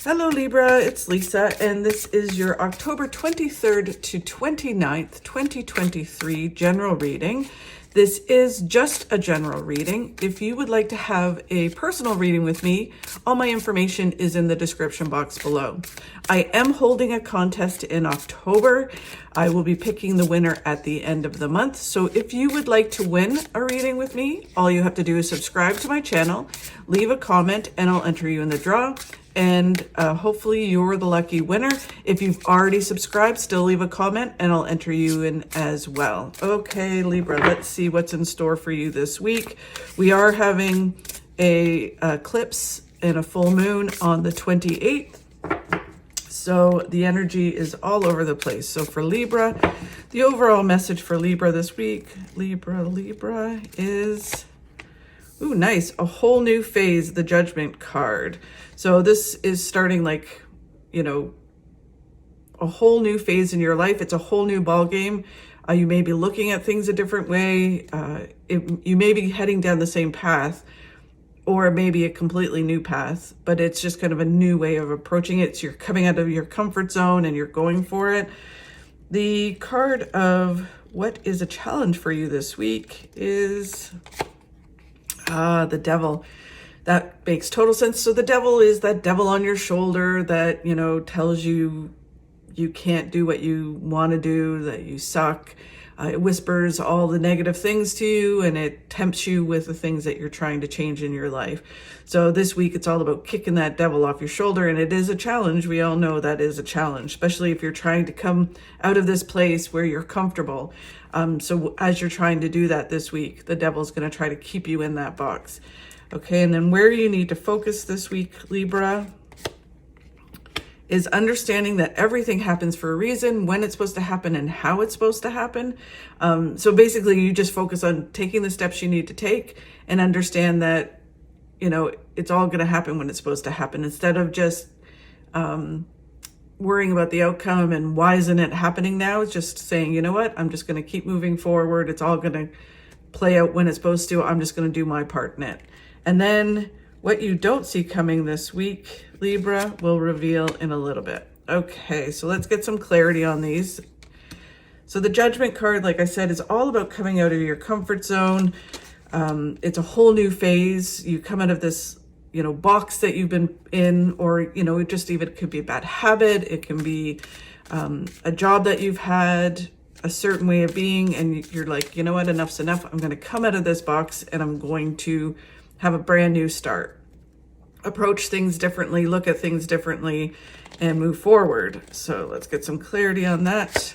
Hello Libra, it's Lisa, and this is your October 23rd to 29th, 2023 general reading. This is just a general reading. If you would like to have a personal reading with me, all my information is in the description box below. I am holding a contest in October. I will be picking the winner at the end of the month. So if you would like to win a reading with me, all you have to do is subscribe to my channel, leave a comment, and I'll enter you in the draw. And hopefully you're the lucky winner. If you've already subscribed, still leave a comment and I'll enter you in as well. Okay, Libra, let's see what's in store for you this week. We are having a eclipse and a full moon on the 28th. So the energy is all over the place. So for Libra, the overall message for Libra this week, Libra is... Ooh, nice. A whole new phase, the Judgment card. So this is starting like, you know, a whole new phase in your life. It's a whole new ball game. You may be looking at things a different way. You may be heading down the same path, or maybe a completely new path, but it's just kind of a new way of approaching it. So you're coming out of your comfort zone and you're going for it. The card of what is a challenge for you this week is... the devil. That makes total sense. So the devil is that devil on your shoulder that, you know, tells you you can't do what you want to do, that you suck. It whispers all the negative things to you and it tempts you with the things that you're trying to change in your life. So this week it's all about kicking that devil off your shoulder, and it is a challenge. We all know that is a challenge, especially if you're trying to come out of this place where you're comfortable. So as you're trying to do that this week, the devil's going to try to keep you in that box. Okay, and then where you need to focus this week, Libra, is understanding that everything happens for a reason, when it's supposed to happen and how it's supposed to happen. So basically you just focus on taking the steps you need to take and understand that, you know, it's all going to happen when it's supposed to happen, instead of just worrying about the outcome and why isn't it happening now. It's just saying, you know what, I'm just going to keep moving forward. It's all going to play out when it's supposed to. I'm just going to do my part in it. And then what you don't see coming this week, Libra, will reveal in a little bit. Okay, so let's get some clarity on these. So the Judgment card, like I said, is all about coming out of your comfort zone. It's a whole new phase. You come out of this, you know, box that you've been in, or, you know, just even it could be a bad habit. It can be a job that you've had, a certain way of being, and you're like, you know what, enough's enough. I'm going to come out of this box and I'm going to have a brand new start. Approach things differently, look at things differently, and move forward. So let's get some clarity on that.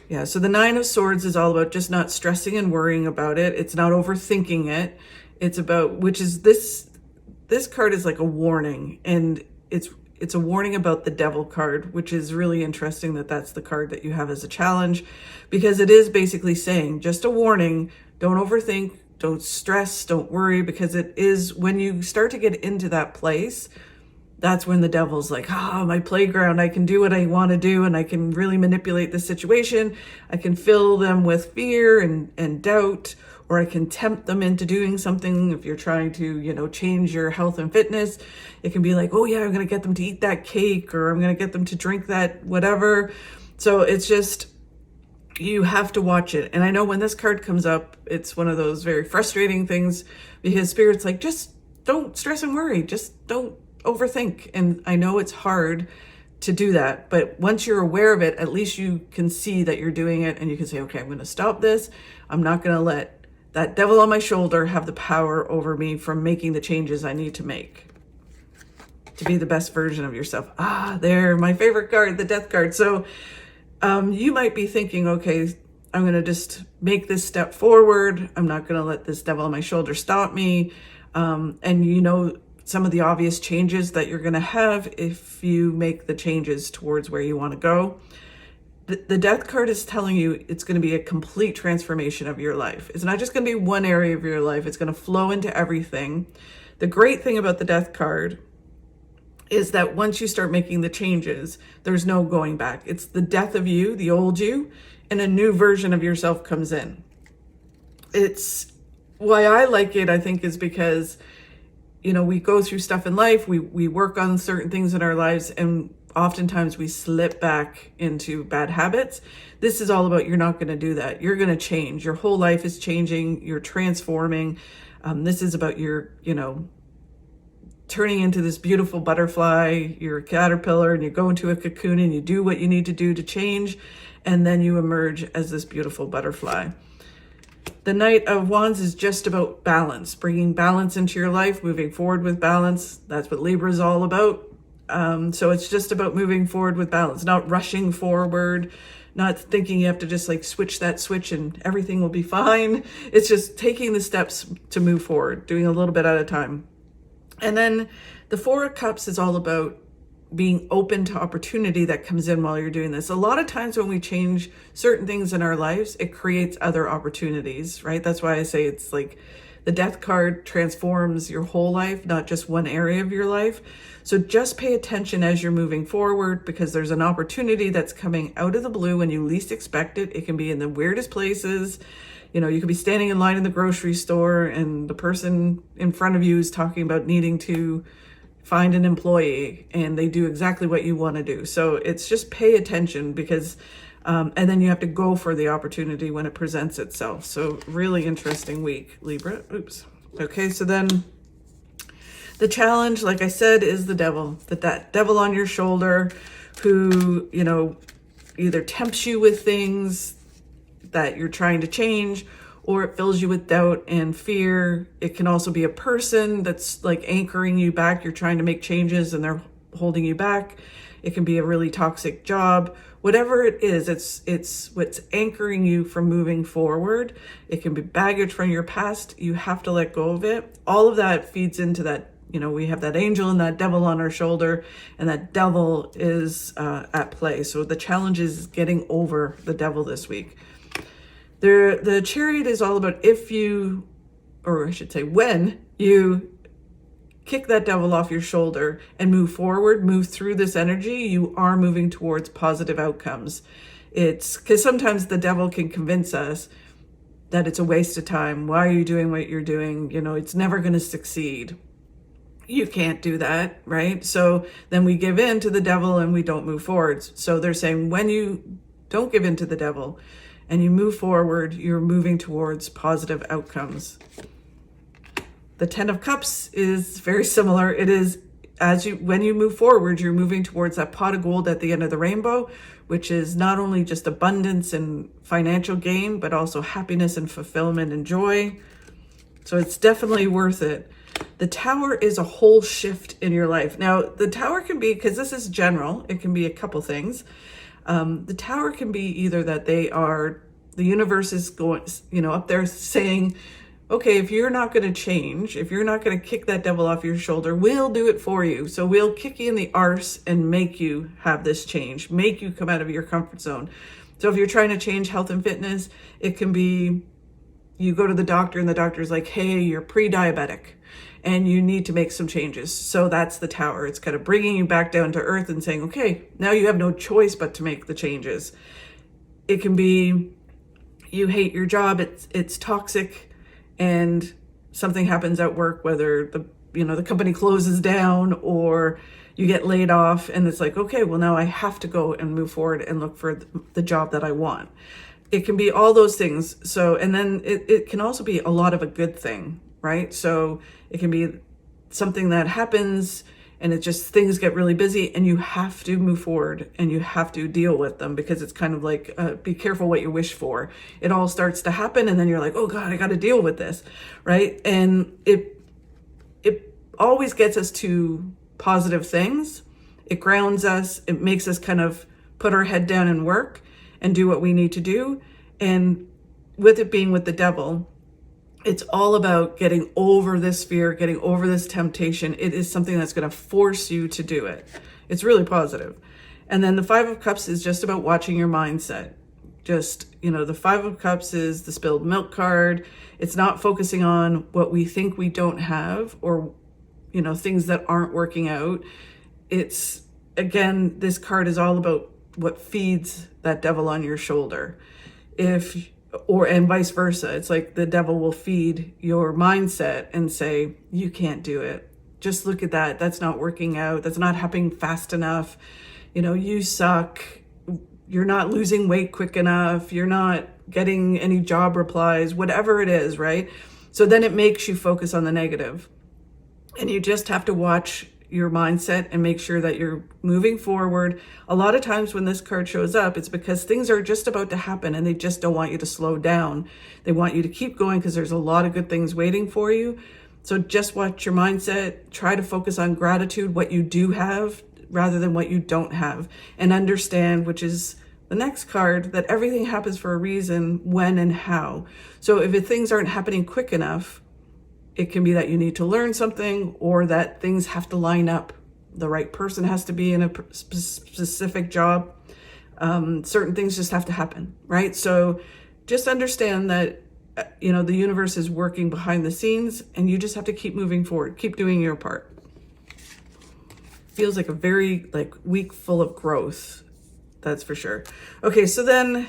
Yeah, so the Nine of Swords is all about just not stressing and worrying about it. It's not overthinking it. It's about, which is this card is like a warning, and it's a warning about the Devil card, which is really interesting that that's the card that you have as a challenge, because it is basically saying just a warning. Don't overthink, don't stress, don't worry, because it is when you start to get into that place, that's when the devil's like, my playground, I can do what I want to do, and I can really manipulate the situation. I can fill them with fear and doubt, or I can tempt them into doing something. If you're trying to, you know, change your health and fitness, it can be like, oh yeah, I'm going to get them to eat that cake, or I'm going to get them to drink that whatever. So it's just, you have to watch it. And I know when this card comes up, it's one of those very frustrating things, because Spirit's like, just don't stress and worry. Just don't overthink. And I know it's hard to do that, but once you're aware of it, at least you can see that you're doing it, and you can say, okay, I'm going to stop this. I'm not going to let that devil on my shoulder have the power over me from making the changes I need to make to be the best version of yourself. There, my favorite card, the Death card. So you might be thinking, okay, I'm going to just make this step forward. I'm not going to let this devil on my shoulder stop me. And you know, some of the obvious changes that you're going to have if you make the changes towards where you want to go. The Death card is telling you it's going to be a complete transformation of your life. It's not just going to be one area of your life. It's going to flow into everything. The great thing about the Death card is that once you start making the changes, there's no going back. It's the death of you, the old you, and a new version of yourself comes in. It's why I like it, I think, is because we go through stuff in life, we work on certain things in our lives, and oftentimes we slip back into bad habits. This is all about, you're not going to do that. You're going to change. Your whole life is changing. You're transforming. This is about your, turning into this beautiful butterfly. You're a caterpillar and you go into a cocoon and you do what you need to do to change. And then you emerge as this beautiful butterfly. The Knight of Wands is just about balance, bringing balance into your life, moving forward with balance. That's what Libra is all about. So it's just about moving forward with balance, not rushing forward, not thinking you have to just like switch that switch and everything will be fine. It's just taking the steps to move forward, doing a little bit at a time. And then the Four of Cups is all about being open to opportunity that comes in while you're doing this. A lot of times when we change certain things in our lives, it creates other opportunities, right? That's why I say it's like the Death card transforms your whole life, not just one area of your life. So just pay attention as you're moving forward, because there's an opportunity that's coming out of the blue when you least expect it. It can be in the weirdest places. You could be standing in line in the grocery store and the person in front of you is talking about needing to find an employee, and they do exactly what you want to do. So it's just pay attention, because and then you have to go for the opportunity when it presents itself. So really interesting week, Libra. Oops. Okay, so then the challenge, like I said, is the devil. That devil on your shoulder who, either tempts you with things that you're trying to change, or it fills you with doubt and fear. It can also be a person that's like anchoring you back. You're trying to make changes and they're holding you back. It can be a really toxic job. Whatever it is, it's what's anchoring you from moving forward. It can be baggage from your past. You have to let go of it. All of that feeds into that. We have that angel and that devil on our shoulder, and that devil is at play. So the challenge is getting over the devil this week. The Chariot is all about when you kick that devil off your shoulder and move forward, move through this energy, you are moving towards positive outcomes. It's because sometimes the devil can convince us that it's a waste of time. Why are you doing what you're doing? It's never going to succeed. You can't do that, right? So then we give in to the devil and we don't move forward. So they're saying when you don't give in to the devil and you move forward, you're moving towards positive outcomes. The Ten of Cups is very similar. It is when you move forward, you're moving towards that pot of gold at the end of the rainbow, which is not only just abundance and financial gain, but also happiness and fulfillment and joy. So it's definitely worth it. The Tower is a whole shift in your life. Now, the Tower can be, because this is general, it can be a couple things. The Tower can be either that the universe is going, up there saying, okay, if you're not going to change, if you're not going to kick that devil off your shoulder, we'll do it for you. So we'll kick you in the arse and make you have this change, make you come out of your comfort zone. So if you're trying to change health and fitness, it can be you go to the doctor and the doctor's like, hey, you're pre-diabetic and you need to make some changes. So that's the Tower. It's kind of bringing you back down to earth and saying, okay, now you have no choice but to make the changes. It can be you hate your job, it's toxic, and something happens at work, whether the company closes down or you get laid off, and it's like, okay, well, now I have to go and move forward and look for the job that I want. It can be all those things. So, and then it can also be a lot of a good thing, right? So it can be something that happens and it just, things get really busy and you have to move forward and you have to deal with them, because it's kind of like, be careful what you wish for. It all starts to happen and then you're like, oh God, I got to deal with this, right? And it always gets us to positive things. It grounds us. It makes us kind of put our head down and work and do what we need to do. And with it being with the devil, it's all about getting over this fear, getting over this temptation. It is something that's going to force you to do it. It's really positive. And then the Five of Cups is just about watching your mindset. Just, the Five of Cups is the spilled milk card. It's not focusing on what we think we don't have or, things that aren't working out. It's, again, this card is all about what feeds that devil on your shoulder. And vice versa. It's like the devil will feed your mindset and say, you can't do it. just look at that. That's not working out. That's not happening fast enough. You know, you suck. You're not losing weight quick enough. You're not getting any job replies, whatever it is, right? So then it makes you focus on the negative. And you just have to watch your mindset and make sure that you're moving forward. A lot of times when this card shows up, it's because things are just about to happen and they just don't want you to slow down. They want you to keep going because there's a lot of good things waiting for you. So just watch your mindset. Try to focus on gratitude, what you do have, rather than what you don't have. And understand, which is the next card, that everything happens for a reason, when and how. So if things aren't happening quick enough, it can be that you need to learn something, or that things have to line up. The right person has to be in a specific job. Certain things just have to happen, right? So just understand that, you know, the universe is working behind the scenes, and you just have to keep moving forward. Keep doing your part. Feels like a very week full of growth. That's for sure. Okay, so then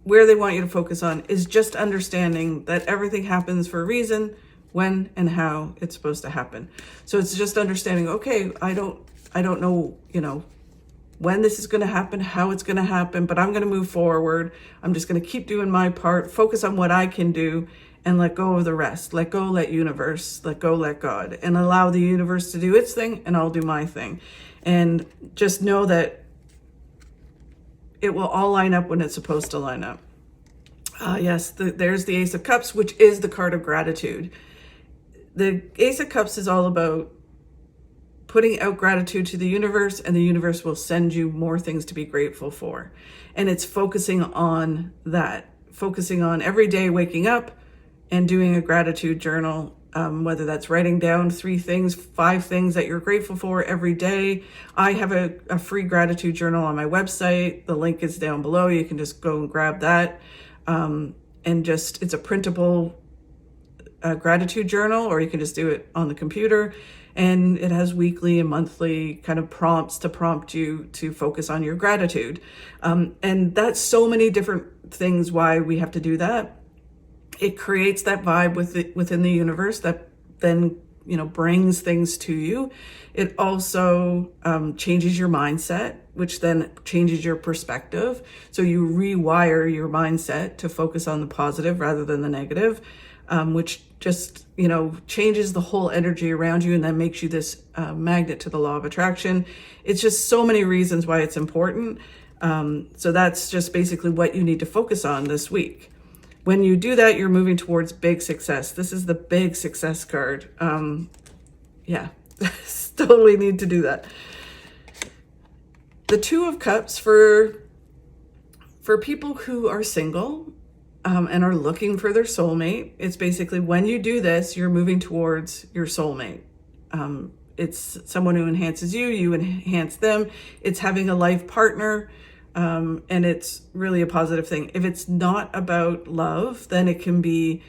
where they want you to focus on is just understanding that everything happens for a reason, when and how it's supposed to happen. So it's just understanding, okay, I don't know, you know, when this is going to happen, how it's going to happen, but I'm going to move forward. I'm just going to keep doing my part, focus on what I can do, and let go of the rest. Let go, let universe, let go, let God, and allow the universe to do its thing, and I'll do my thing. And just know that it will all line up when it's supposed to line up. Yes, there's the Ace of Cups, which is the card of gratitude. The Ace of Cups is all about putting out gratitude to the universe, and the universe will send you more things to be grateful for. And it's focusing on that, focusing on every day waking up and doing a gratitude journal, whether that's writing down 3 things, 5 things that you're grateful for every day. I have a free gratitude journal on my website. The link is down below. You can just go and grab that. And just, it's a printable gratitude journal, or you can just do it on the computer. And it has weekly and monthly kind of prompts to prompt you to focus on your gratitude. And that's so many different things why we have to do that. It creates that vibe within the universe that then, you know, brings things to you. It also changes your mindset, which then changes your perspective. So you rewire your mindset to focus on the positive rather than the negative, which just, you know, changes the whole energy around you, and then makes you this magnet to the law of attraction. It's just so many reasons why it's important. So that's just basically what you need to focus on this week. When you do that, you're moving towards big success. This is the big success card. Yeah, totally need to do that. The Two of Cups for people who are single and are looking for their soulmate. It's basically, when you do this, you're moving towards your soulmate. It's someone who enhances you, you enhance them. It's having a life partner. And it's really a positive thing. If it's not about love, then it can be,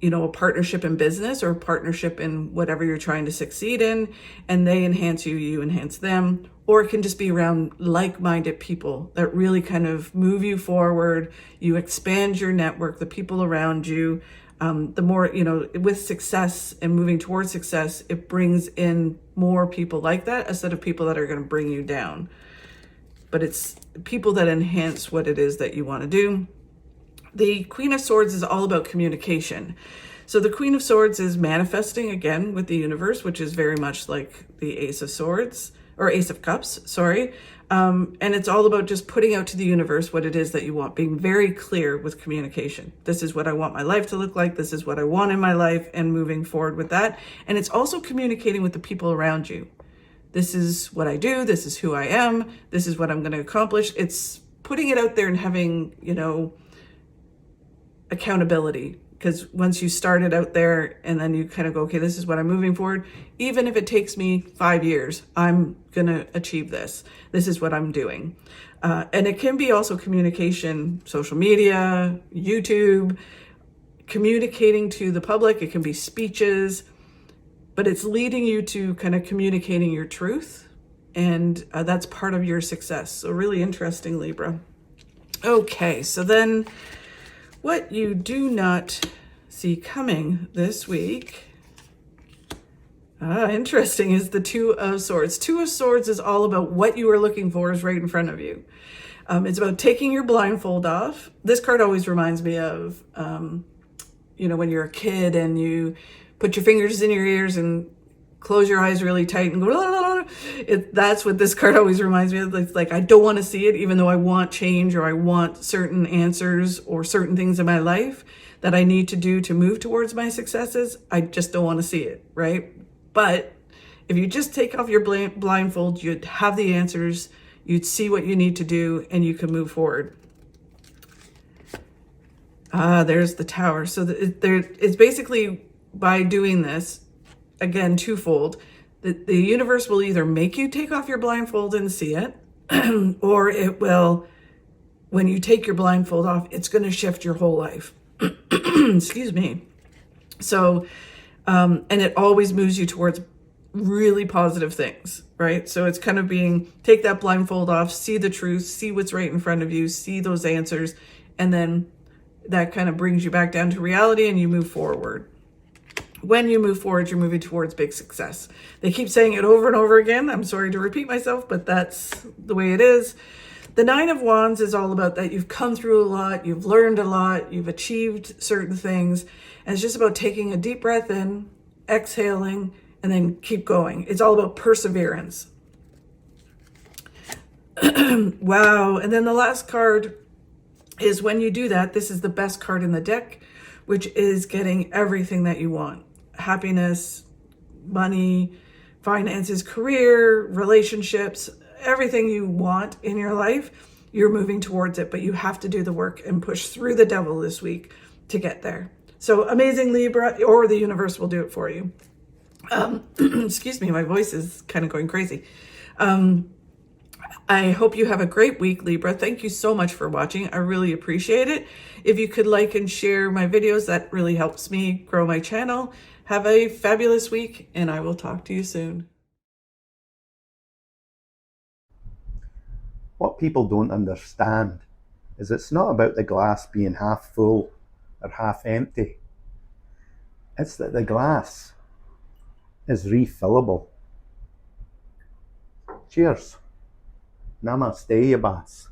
you know, a partnership in business, or a partnership in whatever you're trying to succeed in, and they enhance you, you enhance them. Or it can just be around like-minded people that really kind of move you forward. You expand your network, the people around you. The more, you know, with success and moving towards success, it brings in more people like that, instead of people that are going to bring you down. But it's people that enhance what it is that you want to do. The Queen of Swords is all about communication. So the Queen of Swords is manifesting again with the universe, which is very much like the Ace of Swords, or Ace of Cups, sorry. And it's all about just putting out to the universe what it is that you want, being very clear with communication. This is what I want my life to look like. This is what I want in my life, and moving forward with that. And it's also communicating with the people around you. This is what I do. This is who I am. This is what I'm going to accomplish. It's putting it out there and having, you know, accountability. Because once you start it out there and then you kind of go, okay, this is what I'm moving forward. Even if it takes me 5 years, I'm going to achieve this. This is what I'm doing. And it can be also communication, social media, YouTube, communicating to the public. It can be speeches. But it's leading you to kind of communicating your truth, and that's part of your success. So really interesting, Libra. Okay, so then what you do not see coming this week Interesting is the Two of Swords. Two of Swords is all about what you are looking for is right in front of you. It's about taking your blindfold off. This card always reminds me of, when you're a kid and you put your fingers in your ears and close your eyes really tight and go, la, la, la. That's what this card always reminds me of. It's like, I don't want to see it, even though I want change or I want certain answers or certain things in my life that I need to do to move towards my successes. I just don't want to see it, right? But if you just take off your blindfold, you'd have the answers, you'd see what you need to do, and you can move forward. There's the Tower. So it's basically, by doing this, again, twofold, the universe will either make you take off your blindfold and see it, or it will, when you take your blindfold off, it's going to shift your whole life. Excuse me. So, and it always moves you towards really positive things, right? So it's kind of being, take that blindfold off, see the truth, see what's right in front of you, see those answers, and then that kind of brings you back down to reality and you move forward. When you move forward, you're moving towards big success. They keep saying it over and over again. I'm sorry to repeat myself, but that's the way it is. The Nine of Wands is all about that you've come through a lot, you've learned a lot, you've achieved certain things, and it's just about taking a deep breath in, exhaling, and then keep going. It's all about perseverance. Wow. And then the last card is, when you do that, this is the best card in the deck, which is getting everything that you want. Happiness, money, finances, career, relationships, everything you want in your life, you're moving towards it, but you have to do the work and push through the devil this week to get there. So amazing, Libra, or the universe will do it for you. Excuse me, my voice is kind of going crazy. I hope you have a great week, Libra. Thank you so much for watching. I really appreciate it. If you could like and share my videos, that really helps me grow my channel. Have a fabulous week, and I will talk to you soon. What people don't understand is it's not about the glass being half full or half empty. It's that the glass is refillable. Cheers. Namaste, Yabas.